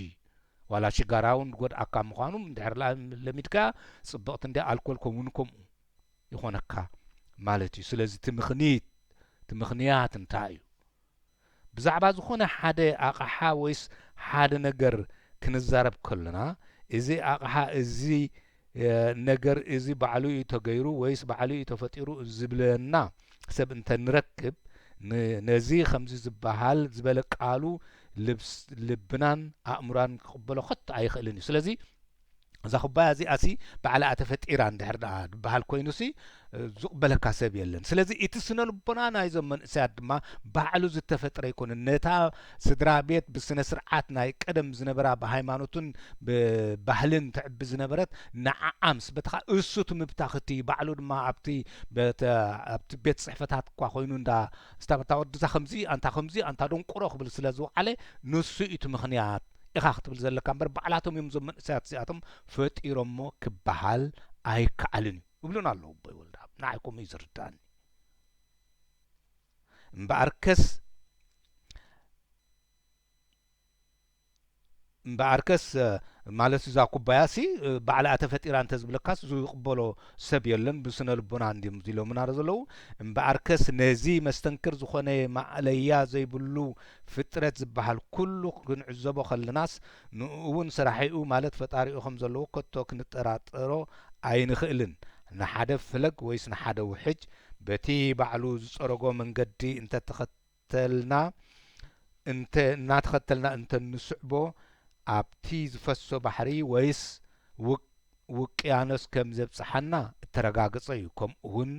ዋላ ሽጋራውን ጎድኣካ ምዃኑ እንድሕር ለሚድካ ጽብቕቲ እንዲ ኣልኮል ከምውን ከምኡ ይኾነካ ማለት እዩ ስለዚ እቲ ምኽንያት እንታይ እዩ ብዛዕባ ዝኾነ ሓደ ኣቕሓ ወይስ ሓደ ነገር ክንዛረብ ከለና እዚ ኣቕሓ እዚ ነገር እዚ ባዕሉ እዩ ተገይሩ ወይስ ባዕሉ እዩ ተፈጢሩ ዝብለና ሰብ እንተንረክብ ነዚ ከምዚ ዝበሃል ዝበለ ቃሉ ልብናን ኣእምራን ክቕበሎ ኸት ኣይኽእልን እዩ ስለዚ እዛ ኩባያ እዚኣሲ ባዕላ ተፈጢራ እንድሕር ደኣ ዝበሃል ኮይኑሲ ዝቕበለካ ሰብ የለን ስለዚ እቲ ስነ ልቦና ናይዞም መንእሰያት ድማ ባዕሉ ዝተፈጥረ ይኮነ ነታ ስድራ ቤት ብስነ ስርዓት ናይ ቀደም ዝነበራ ብሃይማኖትን ብባህልን ትዕቢ ዝነበረት ንዓኣምስ በትኻ እሱት ምብታኽቲ ባዕሉ ድማ ኣብቲ ቤት ፅሕፈታት እኳ ኮይኑ እንዳ ስታበታ ወድዛ ከምዚ ኣንታ ደንቁሮ ክብል ስለ ዝወዓለ ንሱ እቲ ምኽንያት ኢኻ ክትብል ዘለካ እምበር ባዕላቶም እዮም ዞም መንእሰያት እዚኣቶም ፈጢሮሞ ክበሃል ኣይከኣልን እዩ ይብሉን ኣለዉ ቦይ ወልዳ ንዓይኩም እዩ ዝርዳእኒ እምበኣርከስ ማለት እዛ ኩባያሲ ባዕላ ተፈጢራ እንተ ዝብለካስ ዝቕበሎ ሰብ የለን ብስነ ልቦና እንዲም ኢሎምና ዘለዉ እምበኣርከስ ነዚ መስተንክር ዝኾነ ማዕለያ ዘይብሉ ፍጥረት ዝበሃል ኩሉ ክንዕዘቦ ከለናስ ንእውን ስራሒኡ ማለት ፈጣሪኡ ከም ዘለዎ ከቶ ክንጠራጠሮ ኣይንኽእልን ንሓደ ፍለግ ወይስ ንሓደ ውሕጅ በቲ ባዕሉ ዝፀረጎ መንገዲ እናተኸተልና እንተንስዕቦ ኣብቲ ዝፈሶ ባሕሪ ወይስ ውቅያኖስ ከም ዘብፅሓና እተረጋገፀ እዩ ከምኡውን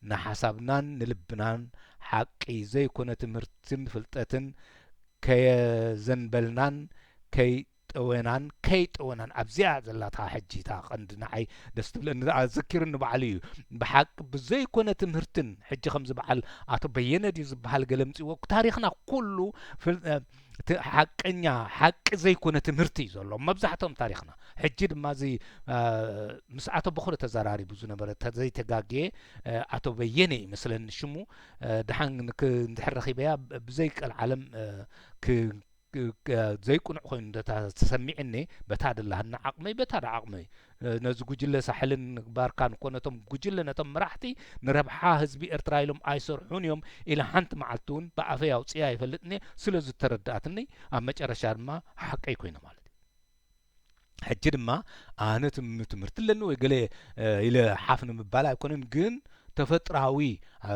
ንሓሳብናን ንልብናን ሓቂ ዘይኮነ ትምህርትን ፍልጠትን ከየዘንበልናን ከይጠወናን ኣብዚያ ዘላታ ሕጂታ ቀንዲ ንዓይ ደስ ትብለኒ ኣዘኪርኒ ባዕሉ እዩ ብሓቂ ብዘይኮነ ትምህርትን ሕጂ ከም ዝበዓል ኣቶ በየነ ድዩ ዝበሃል ገለምፂዎ ታሪክና ኩሉ ሓቀኛ ሓቂ ዘይኮነ ትምህርቲ እዩ ዘሎ መብዛሕትኦም ታሪክና ሕጂ ድማ እዚ ምስ ኣቶ በኹሪ ተዘራሪቡ ዝነበረ ዘይተጋግየ ኣቶ በየነ ይመስለኒ ሽሙ ድሓን እንድሕር ረኺበያ ብዘይቀል ዓለም ዘይቁንዕ ኮይኑ ተሰሚዕኒ በታ ድላህና ዓቕመይ በታ ዳ ዓቕመይ ነዚ ጉጅለ ሳሕልን ባርካን ኮነቶም ጉጅለ ነቶም መራሕቲ ንረብሓ ህዝቢ ኤርትራ ኢሎም ኣይሰርሑን እዮም ኢለ ሓንቲ መዓልቲ እውን ብኣፈይ ኣውፅያ ይፈልጥኒ ስለ ዝተረዳእትኒ ኣብ መጨረሻ ድማ ሓቀይ ኮይነ ማለት እዩ ሕጂ ድማ ኣነ ትምህርቲ ኣለኒ ወይ ገለ ኢለ ሓፍ ንምባል ኣይኮነን ግን ተፈጥራዊ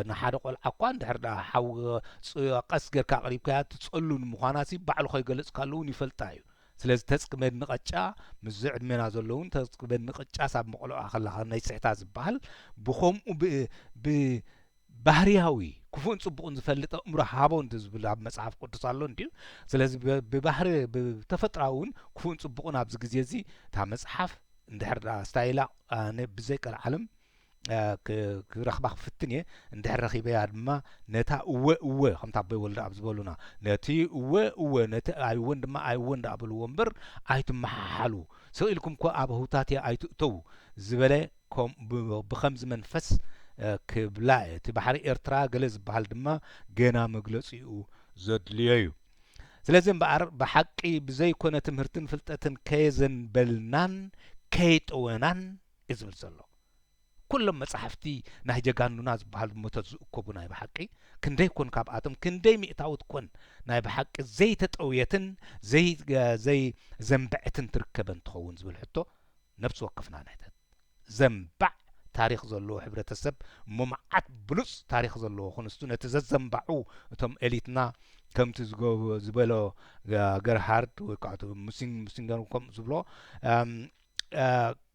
ንሓደ ቆልዓ እኳ እንድሕር ዳ ሓው ቀስ ጌርካ ቀሪብካያ ትፀሉ ንምዃናሲ ባዕሉ ከይገለፅካሉ እውን ይፈልጣ እዩ ስለዚ ተፅቅመድ ንቐጫ ምስ ዕድሜና ዘለውን ተፅቅመድ ንቐጫ ሳብ መቕልዖ ከለኻ ናይ ስሕታ ዝበሃል ብኸምኡ ባህርያዊ ክፉእን ፅቡቕን ዝፈልጥ እምሮ ሃቦ እንተዝብል ኣብ መፅሓፍ ቅዱስ ኣሎ እንድዩ ስለዚ ብባህሪ ብተፈጥራውን ክፉእን ፅቡቕን ኣብዚ ግዜ እዚ እታ መፅሓፍ እንድሕር ዳ ስታይላ ኣነ ብዘይቀር ዓለም ክረኽባ ክፍትን እየ እንድሕር ረኺበያ ድማ ነታ እወ ከምታ ኣቦይ ወልዳ ኣብ ዝበሉና ነቲ እወ ነቲ ኣይወን ድማ ኣይወን ዳኣበልዎ እምበር ኣይትመሓሓሉ ስኢልኩም ኮ ኣብ ህውታት ኣይትእተው ዝበለ ብኸምዚ መንፈስ ክብላ እቲ ባሕሪ ኤርትራ ገለ ዝበሃል ድማ ገና መግለፂኡ ዘድልዮ እዩ ስለዚ እምበኣር ብሓቂ ብዘይኮነ ትምህርትን ፍልጠትን ከየዘንበልናን ከይጠወናን እዩ ዝብል ዘሎ ኩሎም መጻሕፍቲ ናይ ጀጋኑና ዝበሃል ሞተት ዝእከቡ ናይ ብሓቂ ክንደይ ኮን ካብኣቶም ክንደይ ሚእታውት ኮን ናይ ብሓቂ ዘይተጠውየትን ዘይ ዘንበዕትን ትርከበን ትኸውን ዝብል ሕቶ ነብሲ ወከፍና ናይታት ዘንባዕ ታሪክ ዘለዎ ሕብረተሰብ መማዓት ብሉፅ ታሪክ ዘለዎ ኮንስቱ ነቲ ዘዘንባዑ እቶም ኤሊትና ከምቲ ዝበሎ ገርሃርድ ወይ ከዓ ሙሲንገን ከም ዝብሎ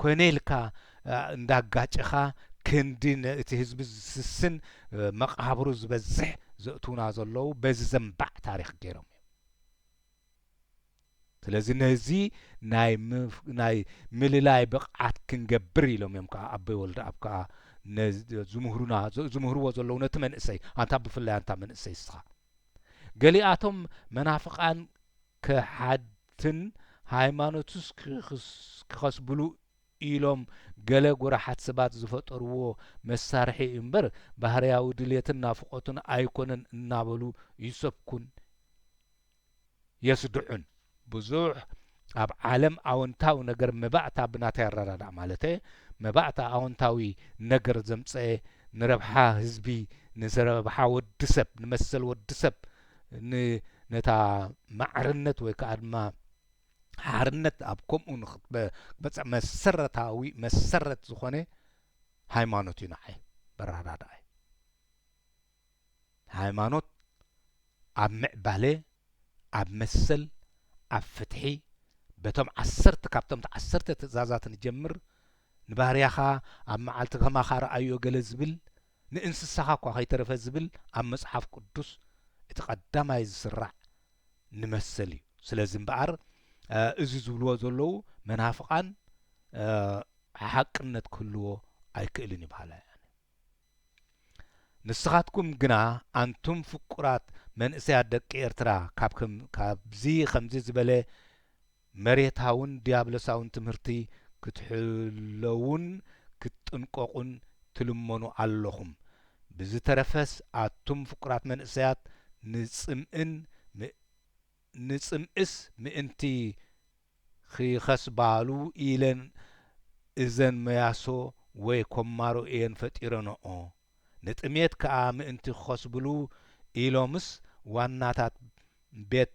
ኮኔልካ እንዳጋጭኻ ክንዲ እቲ ህዝቢ ዝስስን መቃብሩ ዝበዝሕ ዘእቱና ዘለዉ በዚ ዘንባዕ ታሪክ ገይሮም እዮም ስለዚ ነዚ ናይ ምልላይ ብቕዓት ክንገብር ኢሎም እዮም ከዓ ኣቦይ ወልደ ኣብ ከዓ ዝምህርዎ ዘለዉ ነቲ መንእሰይ ኣንታ ብፍላይ ኣንታ መንእሰይ ስኻ ገሊኣቶም መናፍቃን ክሓድትን ሃይማኖትስ ክኸስብሉ ኢሎም ገለ ጉራሓት ሰባት ዝፈጠርዎ መሳርሒ እምበር ባህርያዊ ድልየትን ናፍቆትን ኣይኮነን እናበሉ ይሰብኩን የስድዑን ብዙሕ ኣብ ዓለም ኣወንታዊ ነገር መባእታ ብናታ ያረዳዳ ማለት መባእታ ኣወንታዊ ነገር ዘምፀአ ንረብሓ ህዝቢ ንረብሓ ወድሰብ ንመሰል ወድሰብ ነታ ማዕርነት ወይ ከዓ ድማ ሓርነት ኣብ ከምኡ ንኽትበፅዕ መሰረታዊ መሰረት ዝኾነ ሃይማኖት እዩ ንዓይ በራዳዳይ ሃይማኖት ኣብ ምዕባለ ኣብ መሰል ኣብ ፍትሒ በቶም 10 ካብቶም 10 ትእዛዛት ንጀምር ንባህርያኻ ኣብ መዓልቲ ከማኻ ረኣዮ ገለ ዝብል ንእንስሳኻ እኳ ከይተረፈ ዝብል ኣብ መጽሓፍ ቅዱስ እቲ ቀዳማይ ዝስራዕ ንመሰል እዩ ስለዚ እምበኣር እዚ ዝብልዎ ዘለዉ መናፍቃን ሓቅነት ክህልዎ ኣይክእልን ይበሃላ ንስኻትኩም ግና ኣንቱም ፍቁራት መንእሰያት ደቂ ኤርትራ ካብዚ ከምዚ ዝበለ መሬታውን ዲያብሎሳውን ትምህርቲ ክትሕለውን ክትጥንቀቁን ትልመኑ ኣለኹም ብዝተረፈስ ኣቱም ፍቁራት መንእሰያት ንጽምእስ ምእንቲ ኺኸስባሉ ኢለን እዘን መያሶ ወይ ኮማሮ እየን ፈጢረንኦ ንጥሜት ከዓ ምእንቲ ኺኸስብሉ ኢሎምስ ዋናታት ቤት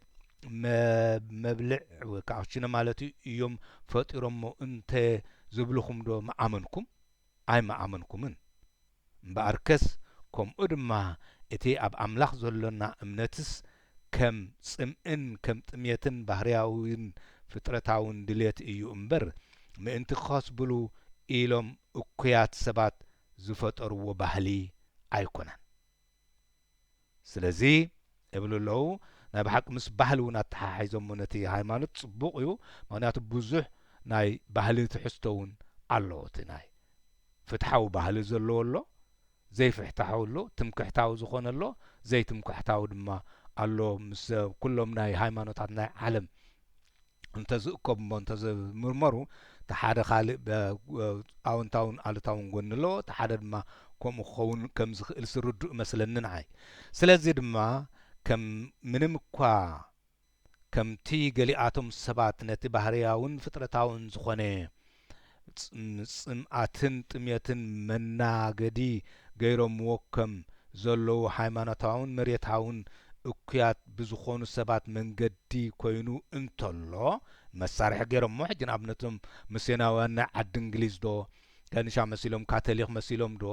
መብልዕ ወይ ከዓ ሽነ ማለት እዮም ፈጢሮሞ እንተ ዝብልኹም ዶ መኣመንኩም ኣይ መኣመንኩምን እምበኣርከስ ከምኡ ድማ እቲ ኣብ ኣምላኽ ዘሎና እምነትስ ከም ጽምእን ከም ጥሜትን ባህርያውን ፍጥረታውን ድልየት እዩ እምበር ምእንቲ ኺኸስብሉ ኢሎም እኩያት ሰባት ዝፈጠርዎ ባህሊ ኣይኮነን ስለዚ እብሉ ኣለዉ ናይ ብሓቂ ምስ ባህሊ እውን ኣተሓሒዞሞ ነቲ ሃይማኖት ጽቡቕ እዩ ምክንያቱ ብዙሕ ናይ ባህሊ ትሕዝቶ እውን ኣለዎ እቲ ናይ ፍትሓዊ ባህሊ ዘለዎ ኣሎ ዘይፍትሓዊ ኣሎ ትምክሕታዊ ዝኾነ ኣሎ ዘይትምክሕታዊ ድማ ኣሎ ምስ ኩሎም ናይ ሃይማኖታት ናይ ዓለም እንተዝእከቡ እንተዝምርመሩ እቲ ሓደ ካልእ ኣወንታውን ኣሉታውን ጎኒ ኣለዎ እቲ ሓደ ድማ ከምኡ ክኸውን ከም ዝኽእል ዝርድእ መስለኒ ንዓይ ስለዚ ድማ ከም ምንም እኳ ከምቲ ገሊኣቶም ሰባት ነቲ ባህርያውን ፍጥረታውን ዝኾነ ጽምኣትን ጥሜትን መናገዲ ገይሮምዎ ከም ዘለዉ ሃይማኖታውን መሬታውን እኩያት ብዝኾኑ ሰባት መንገዲ ኮይኑ እንተሎ መሳርሒ ገይሮሞ ሕጂ ንኣብነቶም ምስዮናውያን ናይ ዓዲ እንግሊዝ ዶ ከንሻ መሲሎም ካቶሊክ መሲሎም ዶ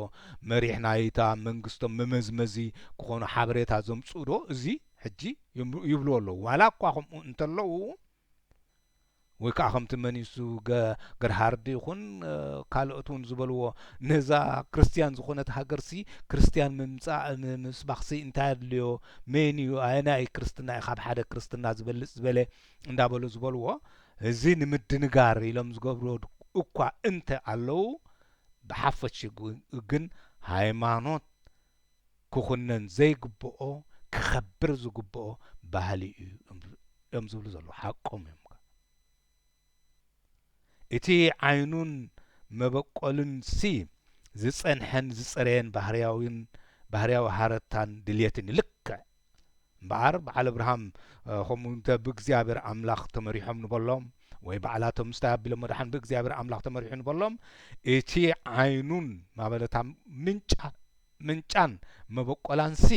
መሪሕ ናይታ መንግስቶም መመዝመዚ ክኾኑ ሓበሬታ ዘምጽኡ ዶ እዚ ሕጂ ይብልዎ ኣለዉ ዋላ እኳ ከምኡ እንተለዉ ወይ ከዓ ከምቲ መኒሱ ገርሃርዲ ይኹን ካልኦት እውን ዝበልዎ ነዛ ክርስቲያን ዝኾነት ሃገርሲ ክርስቲያን ምምጻእ ምስባኽሲ እንታይ ኣድልዮ መን እዩ ኣየናይ ክርስትና ካብ ሓደ ክርስትና ዝበልጽ ዝበለ እንዳበሉ ዝበልዎ እዚ ንምድንጋር ኢሎም ዝገብሮ እኳ እንተ ኣለዉ ብሓፈሽ ግን ሃይማኖት ክኹነን ዘይግብኦ ክኸብር ዝግብኦ ባህሊ እዩ እዮም ዝብሉ ዘለዉ ሓቆም እዮም እቲ ዓይኑን መበቆልን ሲ ዝጸንሐን ዝጸረየን ባህርያዊ ሃረታን ድልየትን ልክዕ እምበኣር በዓል አብርሃም ከምኡ እንተ ብእግዚኣብሔር ኣምላኽ ተመሪሖም ንበሎም ወይ በዓላቶም ምስታይ ኣቢሎም መድሓን ብእግዚኣብሔር ኣምላኽ ተመሪሑ ንበሎም እቲ ዓይኑን ማበለታ ምንጫን መበቆላንሲ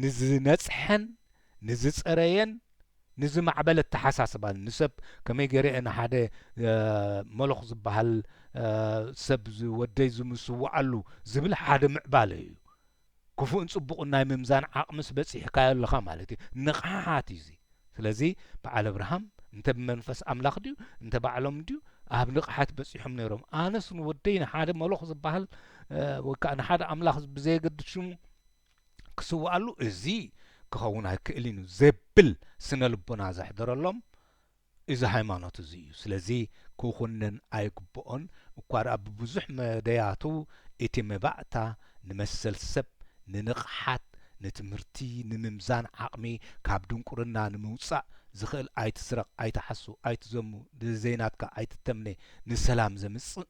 ንዝነጽሐን ንዝጸረየን ንዝማዕበለ ተሓሳስባን ንሰብ ከመይ ገይረ ንሓደ መለኽ ዝበሃል ሰብ ወደይ ዝምስዋዓሉ ዝብል ሓደ ምዕባለ እዩ ክፉእን ጽቡቕን ናይ ምምዛን ዓቕምስ በፂሕካዮ ኣለኻ ማለት እዩ ንቕሓት እዩ ስለዚ በዓል አብርሃም እንተ ብመንፈስ ኣምላኽ ድዩ እንተ ባዕሎም ድዩ ኣብ ንቕሓት በፂሖም ነይሮም ኣነስ ንወደይ ንሓደ መለኽ ዝበሃል ወይ ከዓ ንሓደ ኣምላኽ ብዘየገድድ ሽሙ ክስውኣሉ እዚ ክኸውን ኣይክእል እዩ ዘብል ስነ ልቦና ዘሕደረሎም እዚ ሃይማኖት እዚ እዩ ስለዚ ክኹነን ኣይግብኦን እኳ ደኣ ብብዙሕ መደያቱ እቲ መባእታ ንመሰል ሰብ ንንቕሓት ንትምህርቲ ንምምዛን ዓቕሚ ካብ ድንቁርና ንምውፃእ ዝኽእል ኣይትስረቕ ኣይትሓሱ ኣይትዘሙ ንዘይናትካ ኣይትተምነ ንሰላም ዘምጽእ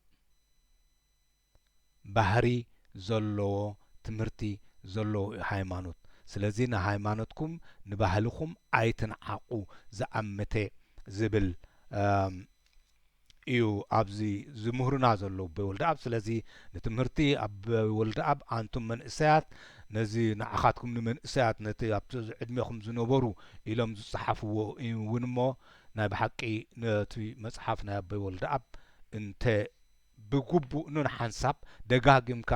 ባህሪ ዘለዎ ትምህርቲ ዘለዎ ሃይማኖት ስለዚ ንሃይማኖትኩም ንባህልኩም ኣይትንዓቁ ዝኣመተ ዝብል እዩ ኣብዚ ዝምህሩና ዘሎ ብወልደ ኣብ ስለዚ ንትምህርቲ ኣብ ወልደ ኣብ ኣንቱም መንእሰያት ነዚ ንዓኻትኩም ንመንእሰያት ነቲ ኣብቲ ዕድሜኹም ዝነበሩ ኢሎም ዝፀሓፍዎ እውን እሞ ናይ ብሓቂ ነቲ መፅሓፍ ናይ ኣበይ ወልደ ኣብ እንተ ብግቡእ ንሓንሳብ ደጋጊምካ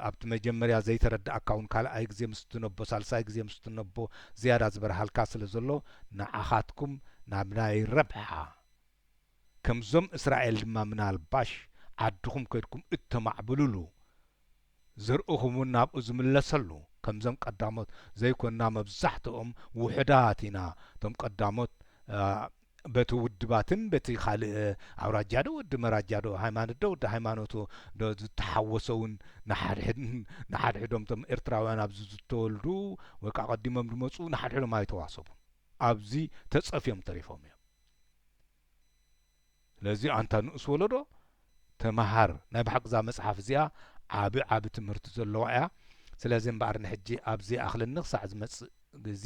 ኣብቲ መጀመርያ ዘይተረዳእካ እውን ካልኣይ ግዜ ምስ ትነቦ ሳልሳይ ግዜ ምስ ትነቦ ዝያዳ ዝበርሃልካ ስለ ዘሎ ንዓኻትኩም ናብ ናይ ረብሓ ከምዞም እስራኤል ድማ ምናልባሽ ዓድኹም ከድኩም እተማዕብልሉ ዘርእኹምን ናብኡ ዝምለሰሉ ከምዞም ቀዳሞት ዘይኮንና መብዛሕትኦም ውሕዳት ኢና እቶም ቀዳሞት በቲ ውድባትን በቲ ካልእ ኣውራጃ ዶ ወዲ መራጃ ዶ ሃይማኖት ዶ ወዲ ሃይማኖቱ ዶ ዝተሓወሰውን ንሓድሕዶም እቶም ኤርትራውያን ኣብዚ ዝተወልዱ ወይ ከዓ ቀዲሞም ዝመፁ ንሓድሕዶም ኣይተዋሰቡን ኣብዚ ተፀፍዮም ተሪፎም እዮም ስለዚ ኣንታ ንእስ ወለዶ ተመሃር ናይ ብሓቂ ዛ መፅሓፍ እዚኣ ዓቢ ትምህርቲ ዘለዋ እያ ስለዚ እምበኣር ንሕጂ ኣብዚ ኣኽልኒ ክሳዕ ዝመፅእ ግዜ